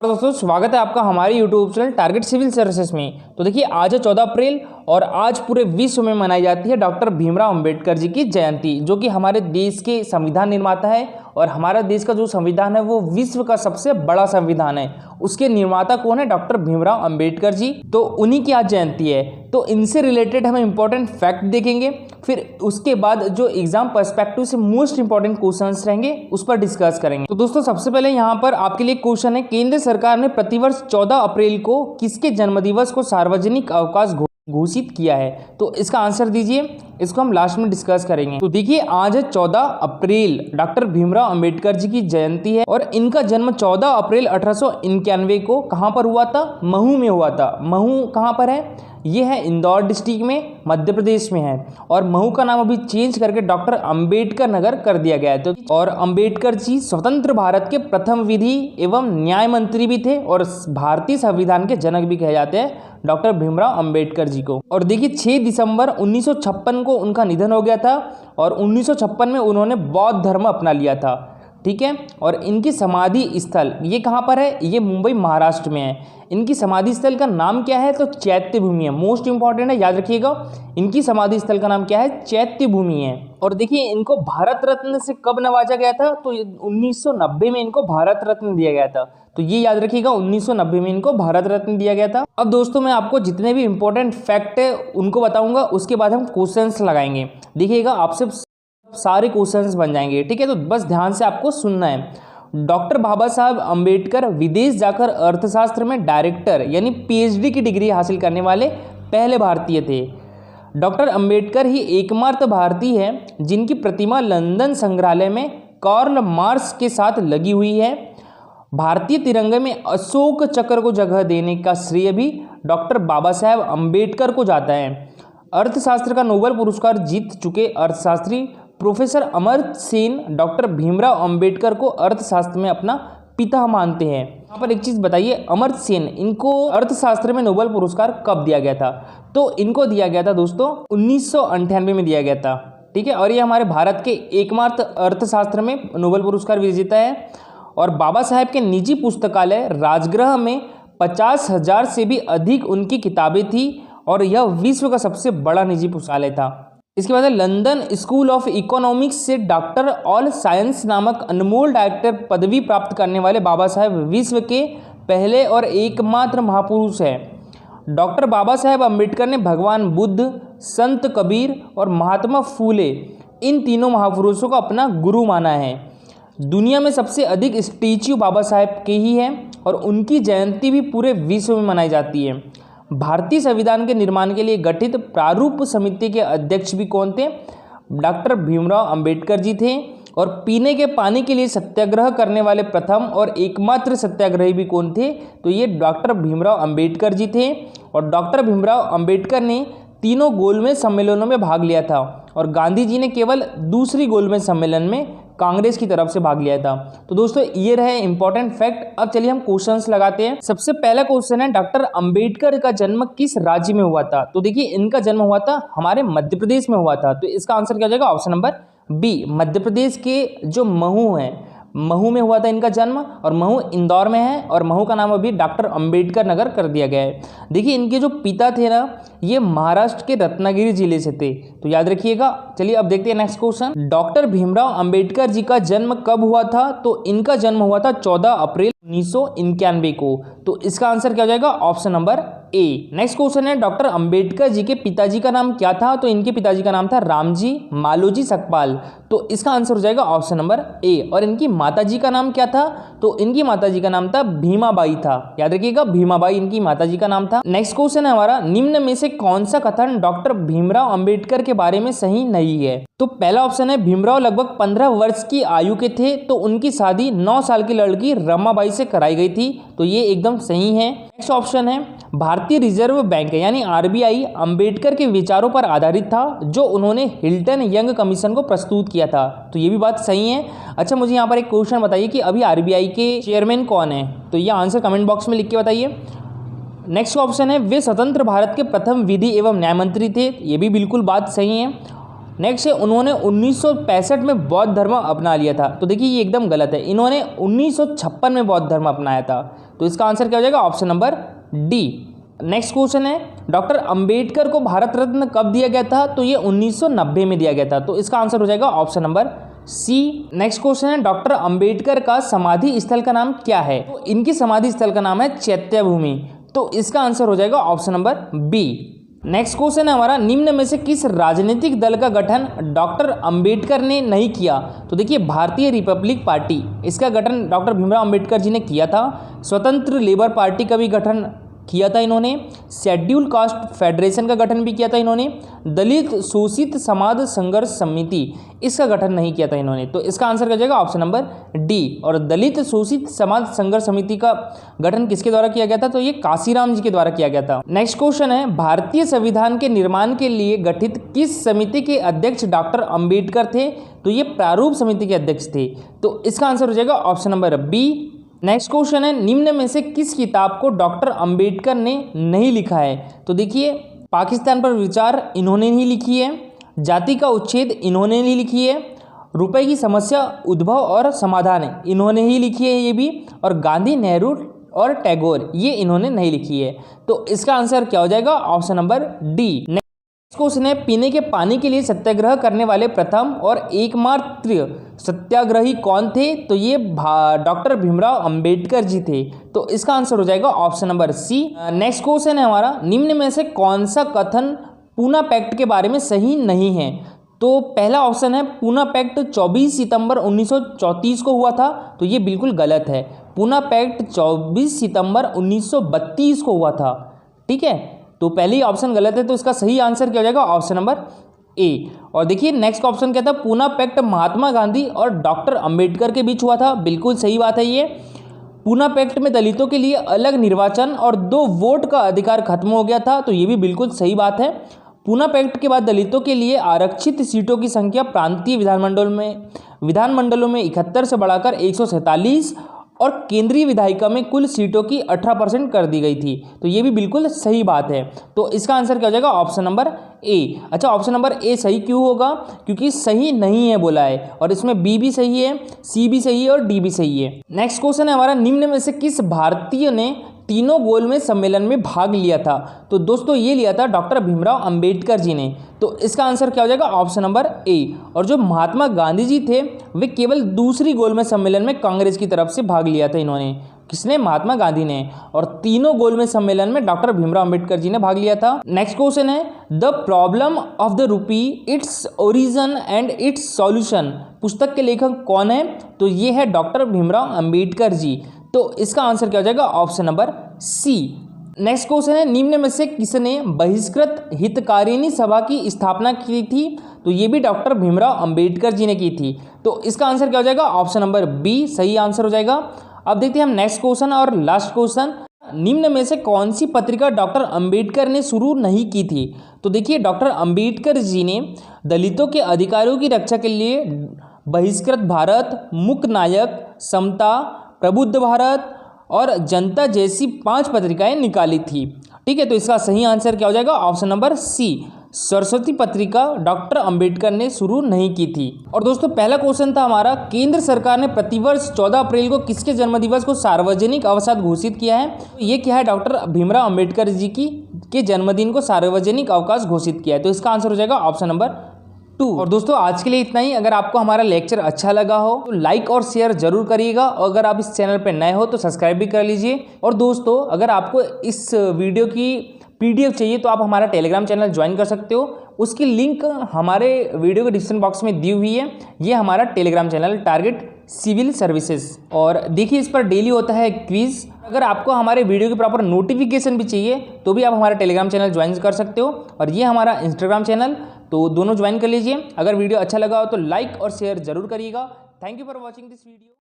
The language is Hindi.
तो दोस्तों स्वागत है आपका हमारे YouTube channel target civil services में। तो देखिए आज है 14 अप्रैल और आज पूरे विश्व में मनाई जाती है डॉक्टर भीमराव अंबेडकर जी की जयंती, जो कि हमारे देश के संविधान निर्माता है। और हमारा देश का जो संविधान है वो विश्व का सबसे बड़ा संविधान है। उसके निर्माता कौन है? डॉक्टर भीमराव अंबेडकर जी। तो उन्हीं की आज जयंती है। तो इनसे रिलेटेड हम इंपॉर्टेंट फैक्ट देखेंगे, फिर उसके बाद जो एग्जाम पर्सपेक्टिव से मोस्ट इंपॉर्टेंट क्वेश्चंस रहेंगे उस पर डिस्कस करेंगे। तो दोस्तों सबसे पहले यहाँ पर आपके लिए क्वेश्चन है, केंद्र सरकार ने प्रतिवर्ष 14 अप्रैल को किसके जन्मदिवस को सार्वजनिक अवकाश घोषित किया है? तो इसका आंसर दीजिए, इसको हम लास्ट में डिस्कस करेंगे। तो देखिए आज है 14 अप्रैल, डॉक्टर भीमराव अंबेडकर जी की जयंती है और इनका जन्म 14 अप्रैल 1891 को कहाँ पर हुआ था? महू में हुआ था। महू कहाँ पर है? ये है इंदौर डिस्ट्रिक्ट में, मध्य प्रदेश में है। और महू का नाम अभी चेंज करके डॉक्टर अंबेडकर नगर कर दिया गया है। तो और अंबेडकर जी स्वतंत्र भारत के प्रथम विधि एवं न्याय मंत्री भी थे और भारतीय संविधान के जनक भी कहे जाते हैं डॉक्टर भीमराव अंबेडकर जी को। और देखिए 6 दिसंबर 1956 को उनका निधन हो गया था और 1956 में उन्होंने बौद्ध धर्म अपना लिया था। ठीक है। और इनकी समाधि स्थल ये कहाँ पर है? ये मुंबई महाराष्ट्र में है। इनकी समाधि स्थल का नाम क्या है? तो चैत्य भूमि है। मोस्ट इंपॉर्टेंट है, याद रखिएगा। इनकी समाधि स्थल का नाम क्या है? चैत्य भूमि है। और देखिए इनको भारत रत्न से कब नवाजा गया था? तो 1990 में इनको भारत रत्न दिया गया था। तो ये याद रखिएगा, 1990 में इनको भारत रत्न दिया गया था। अब दोस्तों मैं आपको जितने भी इंपॉर्टेंट फैक्ट है उनको बताऊंगा, उसके बाद हम क्वेश्चंस लगाएंगे। देखिएगा आपसे सारे क्वेश्चंस बन जाएंगे। ठीक है, तो बस ध्यान से आपको सुनना है। डॉक्टर बाबा साहब अंबेडकर विदेश जाकर अर्थशास्त्र में डायरेक्टर यानी पीएचडी की डिग्री हासिल करने वाले पहले भारतीय थे। डॉक्टर अंबेडकर ही एकमात्र भारतीय है जिनकी प्रतिमा लंदन संग्रहालय में कार्ल मार्क्स के साथ लगी हुई है। भारतीय तिरंगे में अशोक चक्र को जगह देने का श्रेय भी डॉक्टर बाबा साहब अंबेडकर को जाता है। अर्थशास्त्र का नोबेल पुरस्कार जीत चुके अर्थशास्त्री प्रोफेसर अमर्त्य सेन डॉक्टर भीमराव अंबेडकर को अर्थशास्त्र में अपना पिता मानते हैं। यहाँ पर एक चीज़ बताइए, अमर्त्य सेन इनको अर्थशास्त्र में नोबेल पुरस्कार कब दिया गया था? तो इनको दिया गया था दोस्तों 1998 में दिया गया था। ठीक है, और ये हमारे भारत के एकमात्र अर्थशास्त्र में नोबेल पुरस्कार विजेता है। और बाबा साहेब के निजी पुस्तकालय राजगृह में 50,000 से भी अधिक उनकी किताबें थी और यह विश्व का सबसे बड़ा निजी पुस्तकालय था। इसके बाद लंदन स्कूल ऑफ इकोनॉमिक्स से डॉक्टर ऑल साइंस नामक अनमोल डायरेक्टर पदवी प्राप्त करने वाले बाबा साहेब विश्व के पहले और एकमात्र महापुरुष हैं। डॉक्टर बाबा साहेब अंबेडकर ने भगवान बुद्ध, संत कबीर और महात्मा फूले इन तीनों महापुरुषों को अपना गुरु माना है। दुनिया में सबसे अधिक स्टैच्यू बाबा साहेब के ही हैं और उनकी जयंती भी पूरे विश्व में मनाई जाती है। भारतीय संविधान के निर्माण के लिए गठित प्रारूप समिति के अध्यक्ष भी कौन थे? डॉक्टर भीमराव अंबेडकर जी थे। और पीने के पानी के लिए सत्याग्रह करने वाले प्रथम और एकमात्र सत्याग्रही भी कौन थे? तो ये डॉक्टर भीमराव अंबेडकर जी थे। और डॉक्टर भीमराव अंबेडकर ने तीनों गोलमेज सम्मेलनों में भाग लिया था और गांधी जी ने केवल दूसरी गोलमेज सम्मेलन में कांग्रेस की तरफ से भाग लिया था। तो दोस्तों ये रहे इंपॉर्टेंट फैक्ट। अब चलिए हम क्वेश्चंस लगाते हैं। सबसे पहला क्वेश्चन है, डॉक्टर अंबेडकर का जन्म किस राज्य में हुआ था? तो देखिए इनका जन्म हुआ था हमारे मध्य प्रदेश में हुआ था। तो इसका आंसर क्या हो जाएगा? Option number B, Madhya Pradesh के जो महू है, महू में हुआ था इनका जन्म। और महू इंदौर में है और महू का नाम अभी डॉक्टर अंबेडकर नगर कर दिया गया है। देखिए इनके जो पिता थे ना, ये महाराष्ट्र के रत्नागिरी जिले से थे, तो याद रखिएगा। चलिए अब देखते हैं next question. Doctor Bhimrao Ambedkar ji का जन्म कब हुआ था? तो इनका जन्म हुआ था 14 अप्रैल 1991 को। तो इसका आंसर क्या हो जाएगा? Option number A. Next question है, डॉक्टर अंबेडकर जी के पिताजी का नाम क्या था? तो इनके पिताजी का नाम था रामजी मालोजी सकपाल। तो इसका आंसर हो जाएगा ऑप्शन नंबर ए। और इनकी माताजी का नाम क्या था? तो इनकी माताजी का नाम था भीमाबाई था। याद रखिएगा, भीमाबाई इनकी माताजी का नाम था। नेक्स्ट क्वेश्चन है हमारा, निम्न में से कौन सा कथन डॉक्टर भीमराव अंबेडकर के बारे में सही नहीं है? तो पहला ऑप्शन है, भीमराव लगभग 15 वर्ष की आयु के थे तो उनकी शादी 9 साल की लड़की रमाबाई से कराई गई थी। तो ये एकदम सही है। नेक्स्ट ऑप्शन है, भारतीय रिजर्व बैंक यानी आरबीआई अंबेडकर के विचारों पर आधारित था जो उन्होंने हिल्टन यंग कमीशन को प्रस्तुत किया था। तो ये भी बात सही है। अच्छा मुझे यहाँ पर एक क्वेश्चन बताइए कि अभी आरबीआई के चेयरमैन कौन है? तो ये आंसर कमेंट बॉक्स में लिख के बताइए। नेक्स्ट ऑप्शन है, वे स्वतंत्र भारत के प्रथम विधि एवं न्याय मंत्री थे। ये भी बिल्कुल बात सही है। नेक्स्ट है, उन्होंने 1965 में बौद्ध धर्म अपना लिया था। तो देखिए ये एकदम गलत है। इन्होंने 1956 में बौद्ध धर्म अपनाया था। तो इसका आंसर क्या हो जाएगा? Option number D. Next question है, डॉक्टर अंबेडकर को भारत रत्न कब दिया गया था? तो ये 1990 में दिया गया था, तो इसका आंसर हो जाएगा option number C. Next question है, डॉक्टर अंबेडकर का समाधि स्थल का नाम क्या है? तो इनकी समाधि स्थल का नाम है चैत्य भूमि, तो इसका आंसर हो जाएगा option number B. Next question है हमारा, निम्न में से किस राजनीतिक दल का गठन डॉक्टर अंबेडकर ने नहीं किया? तो देखिए, भारतीय रिपब्लिक पार्टी, इसका गठन डॉक्टर भीमराव अंबेडकर जी ने किया था। स्वतंत्र लेबर पार्टी का भी गठन किया था इन्होंने। शेड्यूल कास्ट फेडरेशन का गठन भी किया था इन्होंने। दलित शोषित समाज संघर्ष समिति, इसका गठन नहीं किया था इन्होंने, तो इसका आंसर क्या हो जाएगा? Option number D. और दलित शोषित समाज संघर्ष समिति का गठन किसके द्वारा किया गया था? तो ये काशीराम जी के द्वारा किया गया था। नेक्स्ट क्वेश्चन है, भारतीय संविधान के निर्माण के लिए गठित किस समिति के अध्यक्ष डॉक्टर अंबेडकर थे? तो ये प्रारूप समिति के अध्यक्ष थे, तो इसका आंसर हो जाएगा option number B. Next question है, निम्न में से किस किताब को डॉक्टर अंबेडकर ने नहीं लिखा है? तो देखिए, पाकिस्तान पर विचार इन्होंने नहीं लिखी है, जाति का उच्छेद इन्होंने नहीं लिखी है, रुपए की समस्या उद्भव और समाधान इन्होंने ही लिखी है ये भी, और गांधी, नेहरू और टैगोर ये इन्होंने नहीं लिखी है, तो इसका आंसर क्या हो जाएगा? Option number D. क्वेश्चन है, पीने के पानी के लिए सत्याग्रह करने वाले प्रथम और एकमात्र सत्याग्रही कौन थे? तो ये डॉक्टर भीमराव अंबेडकर जी थे, तो इसका आंसर हो जाएगा option number C. Next question है हमारा, निम्न में से कौन सा कथन पूना पैक्ट के बारे में सही नहीं है? तो पहला ऑप्शन है, पूना पैक्ट 24 सितंबर 1934 को हुआ था, तो ये बिल्कुल गलत है। पूना पैक्ट 24 सितंबर 1932 को हुआ था, ठीक है, तो पहली ऑप्शन गलत है, तो इसका सही आंसर क्या हो जाएगा? Option number A. और देखिए, नेक्स्ट ऑप्शन क्या था? पूना पैक्ट महात्मा गांधी और डॉक्टर अंबेडकर के बीच हुआ था, बिल्कुल सही बात है ये। पूना पैक्ट में दलितों के लिए अलग निर्वाचन और 2 वोट का अधिकार खत्म हो गया था, तो ये भी बिल्कुल सही बात है। पूना पैक्ट के बाद दलितों के लिए आरक्षित सीटों की संख्या प्रांतीय विधानमंडलों में 71 से बढ़ाकर 147 और केंद्रीय विधायिका में कुल सीटों की 18% कर दी गई थी, तो ये भी बिल्कुल सही बात है, तो इसका आंसर क्या हो जाएगा? Option number A. अच्छा, ऑप्शन नंबर ए सही क्यों होगा? क्योंकि सही नहीं है बोला है, और इसमें बी भी सही है, सी भी सही है और डी भी सही है। नेक्स्ट क्वेश्चन है हमारा, निम्न में से किस भारतीय ने तीनों गोलमेज सम्मेलन में भाग लिया था? तो दोस्तों, ये लिया था डॉक्टर भीमराव अंबेडकर जी ने, तो इसका आंसर क्या हो जाएगा? Option number A. और जो महात्मा गांधी जी थे, वे केवल दूसरी गोलमेज सम्मेलन में कांग्रेस की तरफ से भाग लिया था इन्होंने। किसने? महात्मा गांधी ने। और तीनों गोलमेज सम्मेलन में डॉक्टर भीमराव अंबेडकर जी ने भाग लिया था। नेक्स्ट क्वेश्चन है, the problem of the rupee, its origin and it's solution, पुस्तक के लेखक कौन है? तो ये है डॉक्टर भीमराव अंबेडकर जी, तो इसका आंसर क्या हो जाएगा? Option number C. Next question है, निम्न में से किसने बहिष्कृत हितकारिणी सभा की स्थापना की थी? तो ये भी डॉक्टर भीमराव अंबेडकर जी ने की थी, तो इसका आंसर क्या हो जाएगा? ऑप्शन नंबर बी सही आंसर हो जाएगा। अब देखते हैं हम नेक्स्ट क्वेश्चन और लास्ट क्वेश्चन, निम्न में से कौन सी पत्रिका डॉक्टर अंबेडकर ने शुरू नहीं की थी? तो देखिए, डॉक्टर अंबेडकर जी ने दलितों के अधिकारों की रक्षा के लिए बहिष्कृत भारत, मुक नायक, समता, प्रबुद्ध भारत और जनता जैसी 5 पत्रिकाएं निकाली थी, ठीक है, तो इसका सही आंसर क्या हो जाएगा? ऑप्शन नंबर सी, सरस्वती पत्रिका डॉक्टर अंबेडकर ने शुरू नहीं की थी। और दोस्तों, पहला क्वेश्चन था हमारा, केंद्र सरकार ने प्रतिवर्ष 14 अप्रैल को किसके जन्मदिवस को सार्वजनिक अवकाश घोषित किया है? ये क्या है? डॉक्टर भीमराव अंबेडकर जी के जन्मदिन को सार्वजनिक अवकाश घोषित किया है, तो इसका आंसर हो जाएगा ऑप्शन नंबर 2। और दोस्तों, आज के लिए इतना ही। अगर आपको हमारा लेक्चर अच्छा लगा हो तो लाइक और शेयर जरूर करिएगा, और अगर आप इस चैनल पर नए हो तो सब्सक्राइब भी कर लीजिए। और दोस्तों, अगर आपको इस वीडियो की PDF चाहिए तो आप हमारा टेलीग्राम चैनल ज्वाइन कर सकते हो, उसकी लिंक हमारे वीडियो के डिस्क्रिप्शन बॉक्स में दी हुई है। ये हमारा Telegram channel target civil services, और देखिए, इस पर डेली होता है क्विज। अगर आपको हमारे वीडियो की प्रॉपर नोटिफिकेशन भी चाहिए तो भी आप हमारा टेलीग्राम चैनल ज्वाइन कर सकते हो, और ये हमारा इंस्टाग्राम चैनल, तो दोनों ज्वाइन कर लीजिए। अगर वीडियो अच्छा लगा हो तो लाइक और शेयर जरूर करिएगा। Thank you for watching this video.